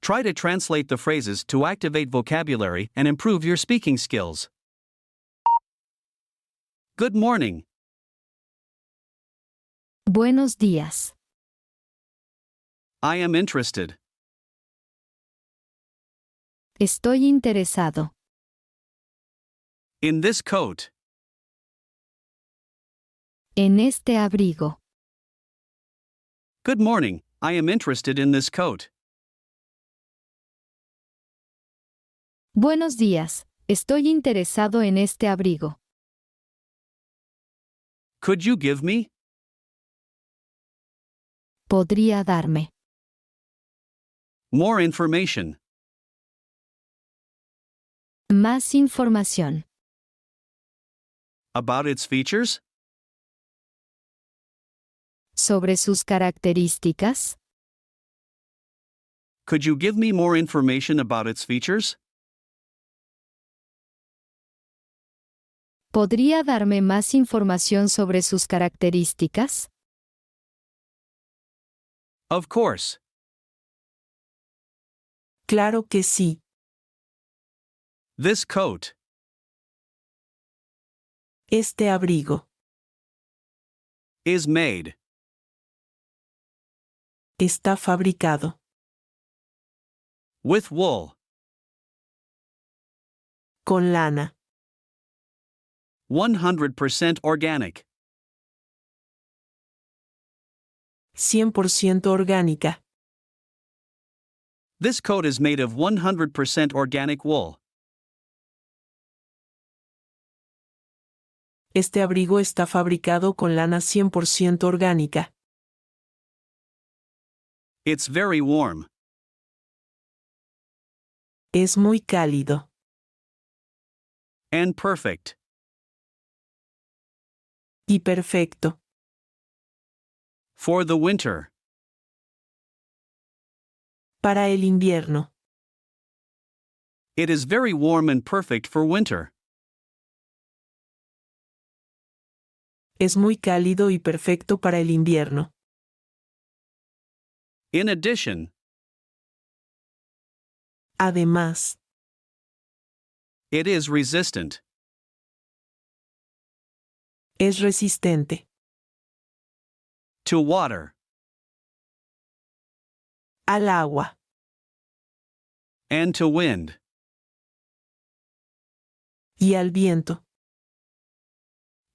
Try to translate the phrases to activate vocabulary and improve your speaking skills. Good morning. Buenos días. I am interested. Estoy interesado. In this coat. En este abrigo. Good morning. I am interested in this coat. Buenos días. Estoy interesado en este abrigo. Could you give me? Podría darme. More information. Más información. About its features? Sobre sus características. Could you give me more information about its features? ¿Podría darme más información sobre sus características? Of course. Claro que sí. This coat. Este abrigo. Is made. Está fabricado. With wool. Con lana. 100% organic. 100% orgánica. This coat is made of 100% organic wool. Este abrigo está fabricado con lana 100% orgánica. It's very warm. Es muy cálido. And perfect. Y perfecto. For the winter. Para el invierno. It is very warm and perfect for winter. Es muy cálido y perfecto para el invierno. In addition. Además. It is resistant. Es resistente. To water. Al agua. And to wind. Y al viento.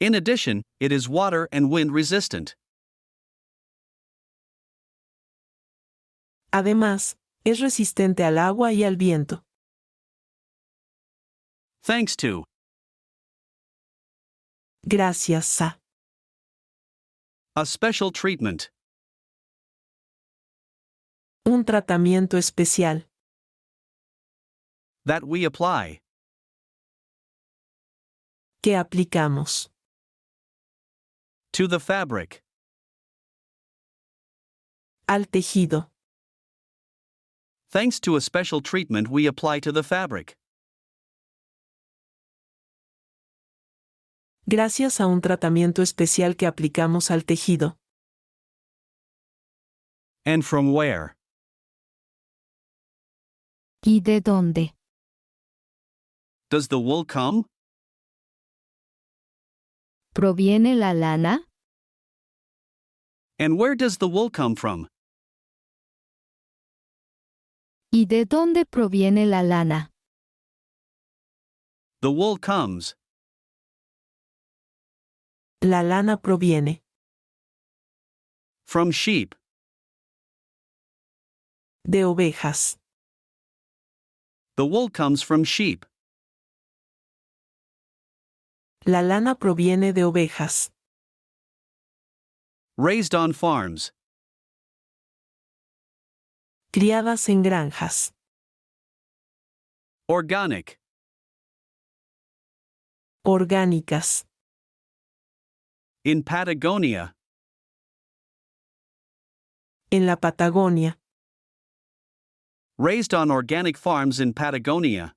In addition, it is water and wind resistant. Además, es resistente al agua y al viento. Thanks to. Gracias a. A special treatment. Un tratamiento especial. That we apply. Que aplicamos. To the fabric. Al tejido. Thanks to a special treatment we apply to the fabric. Gracias a un tratamiento especial que aplicamos al tejido. And from where? ¿Y de dónde? Does the wool come? ¿Proviene la lana? And where does the wool come from? ¿Y de dónde proviene la lana? The wool comes. La lana proviene. From sheep. De ovejas. The wool comes from sheep. La lana proviene de ovejas. Raised on farms. Criadas en granjas. Organic. Orgánicas. In Patagonia. En la Patagonia. Raised on organic farms in Patagonia.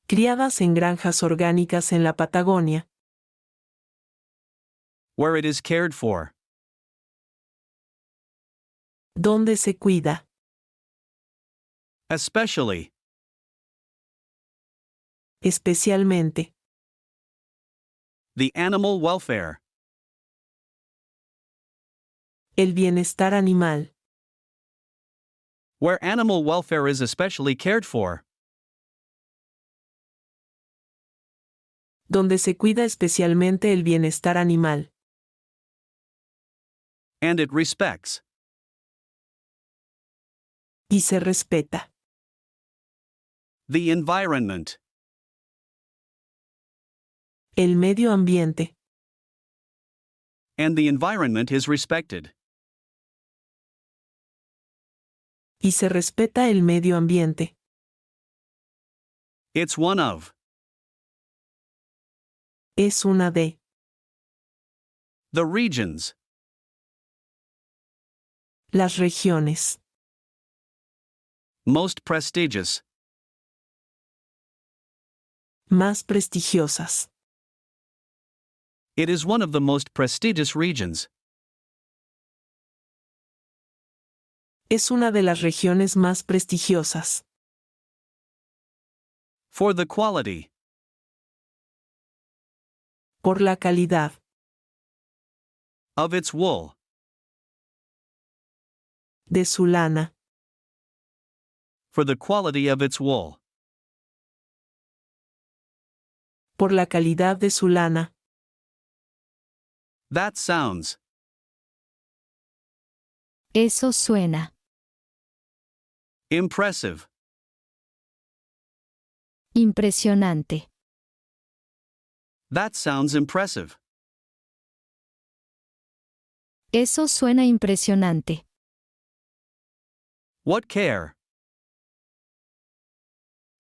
Criadas en granjas orgánicas en la Patagonia. Where it is cared for. Donde se cuida. Especially. Especialmente. The animal welfare. El bienestar animal. Where animal welfare is especially cared for. Donde se cuida especialmente el bienestar animal. And it respects. Y se respeta. The environment. El medio ambiente. And the environment is respected. Y se respeta el medio ambiente. It's one of. Es una de. The regions. Las regiones. Most prestigious. Más prestigiosas. It is one of the most prestigious regions. Es una de las regiones más prestigiosas. For the quality. Por la calidad. Of its wool. De su lana. For the quality of its wool. Por la calidad de su lana. That sounds. Eso suena. Impressive. Impresionante. That sounds impressive. Eso suena impresionante. What care?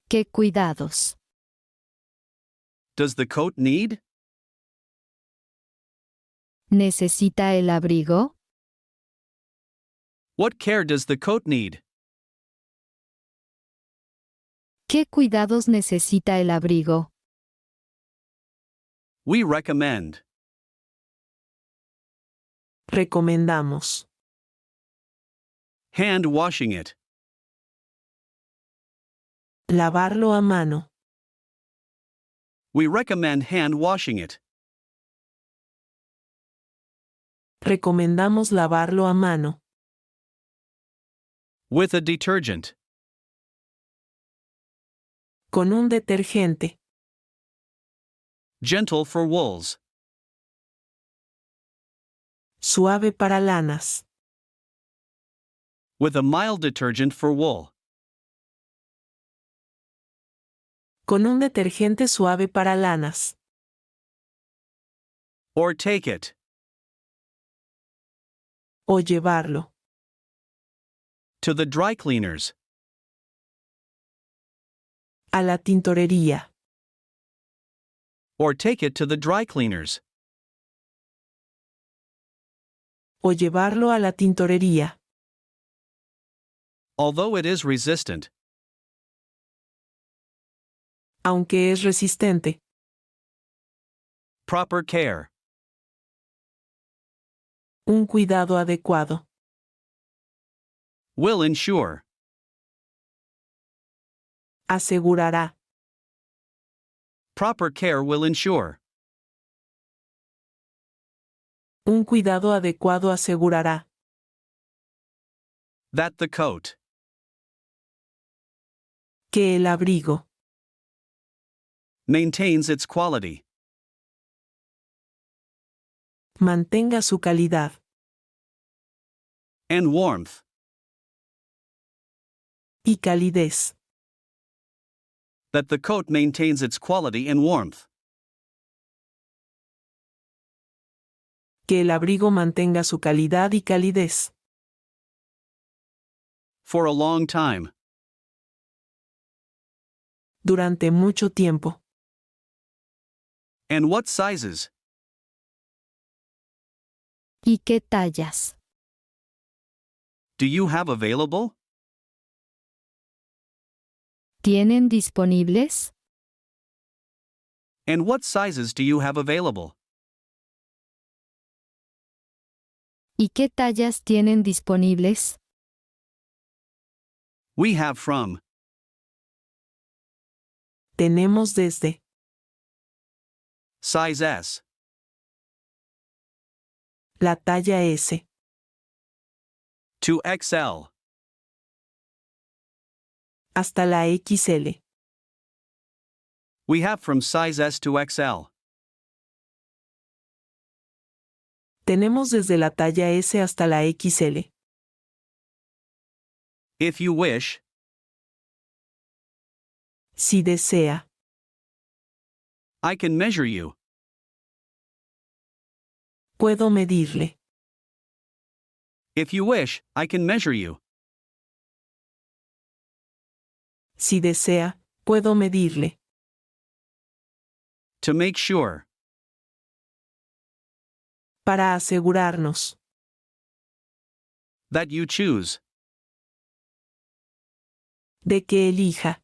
¿Qué cuidados? Does the coat need? ¿Necesita el abrigo? What care does the coat need? ¿Qué cuidados necesita el abrigo? We recommend. Recomendamos. Hand washing it. Lavarlo a mano. We recommend hand washing it. Recomendamos lavarlo a mano. With a detergent. Con un detergente. Gentle for wools. Suave para lanas. With a mild detergent for wool. Con un detergente suave para lanas. Or take it. O llevarlo. To the dry cleaners. A la tintorería. Or take it to the dry cleaners. O llevarlo a la tintorería. Although it is resistant. Aunque es resistente. Proper care. Un cuidado adecuado. Will ensure. Asegurará. Proper care will ensure. Un cuidado adecuado asegurará. That the coat. Que el abrigo. Maintains its quality. Mantenga su calidad. And warmth. Y calidez. That the coat maintains its quality and warmth. Que el abrigo mantenga su calidad y calidez. For a long time. Durante mucho tiempo. And what sizes? ¿Y qué tallas? Do you have available? ¿Tienen disponibles? And what sizes do you have available? ¿Y qué tallas tienen disponibles? We have from. Tenemos desde. Size S. La talla S. To XL. Hasta la XL. We have from size S to XL. Tenemos desde la talla S hasta la XL. If you wish. Si desea. I can measure you. Puedo medirle. If you wish, I can measure you. Si desea, puedo medirle. To make sure. Para asegurarnos. That you choose. De que elija.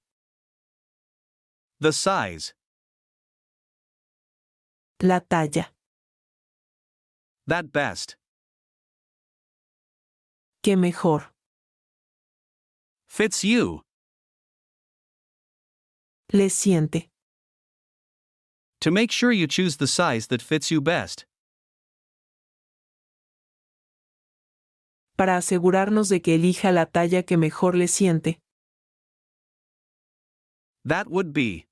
The size. La talla. That best. Que mejor. Fits you. Le siente. To make sure you choose the size that fits you best. Para asegurarnos de que elija la talla que mejor le siente. That would be.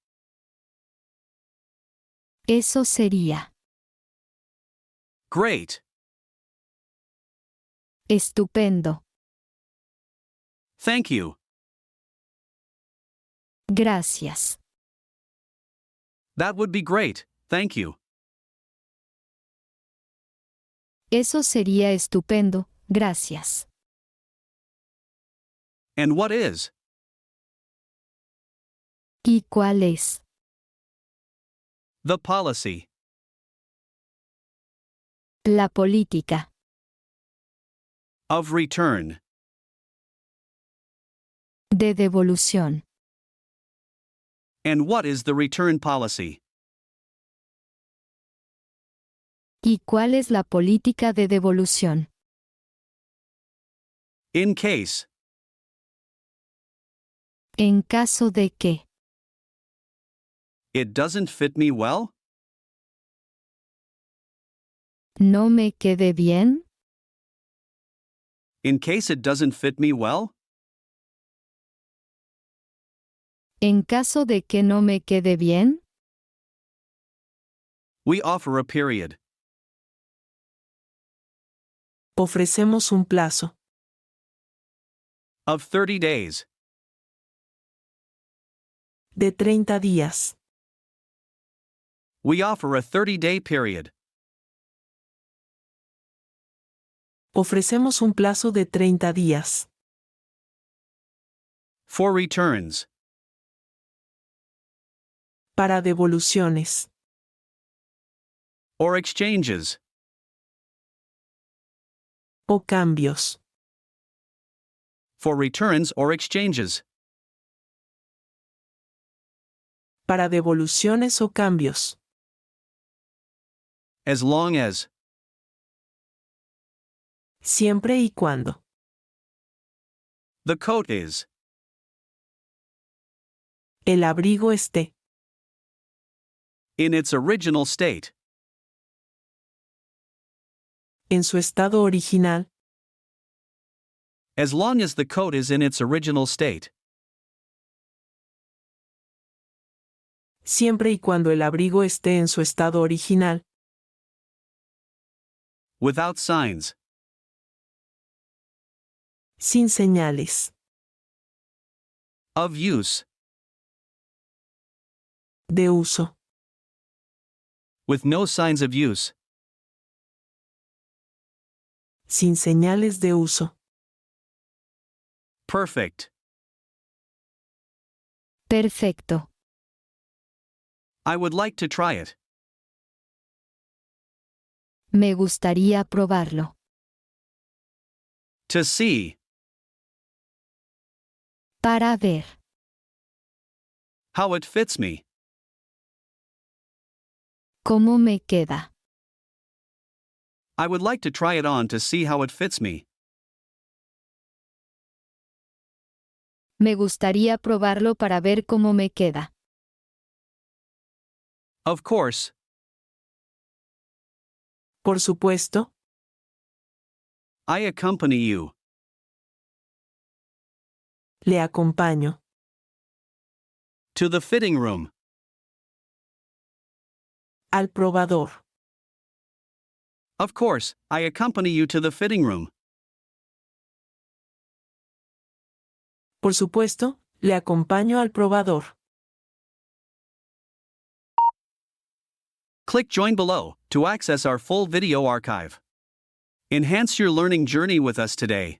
Eso sería. Great. Estupendo. Thank you. Gracias. That would be great, thank you. Eso sería estupendo, gracias. And what is? ¿Y cuál es? The policy. La política. Of return. De devolución. And what is the return policy? ¿Y cuál es la política de devolución? In case. En caso de que. It doesn't fit me well? ¿No me quede bien? In case it doesn't fit me well? En caso de que no me quede bien. We offer a period. Ofrecemos un plazo. Of 30 days. De 30 días. We offer a 30-day period. Ofrecemos un plazo de 30 días. For returns. Para devoluciones. Or exchanges. O cambios. For returns or exchanges. Para devoluciones o cambios. As long as. Siempre y cuando. The coat is. El abrigo esté. In its original state. En su estado original. As long as the coat is in its original state. Siempre y cuando el abrigo esté en su estado original. Without signs. Sin señales. Of use. De uso. With no signs of use. Sin señales de uso. Perfect. Perfecto. I would like to try it. Me gustaría probarlo. To see. Para ver. How it fits me. ¿Cómo me queda? I would like to try it on to see how it fits me. Me gustaría probarlo para ver cómo me queda. Of course. Por supuesto. I accompany you. Le acompaño. To the fitting room. Al probador. Of course, I accompany you to the fitting room. Por supuesto, le acompaño al probador. Click join below to access our full video archive. Enhance your learning journey with us today.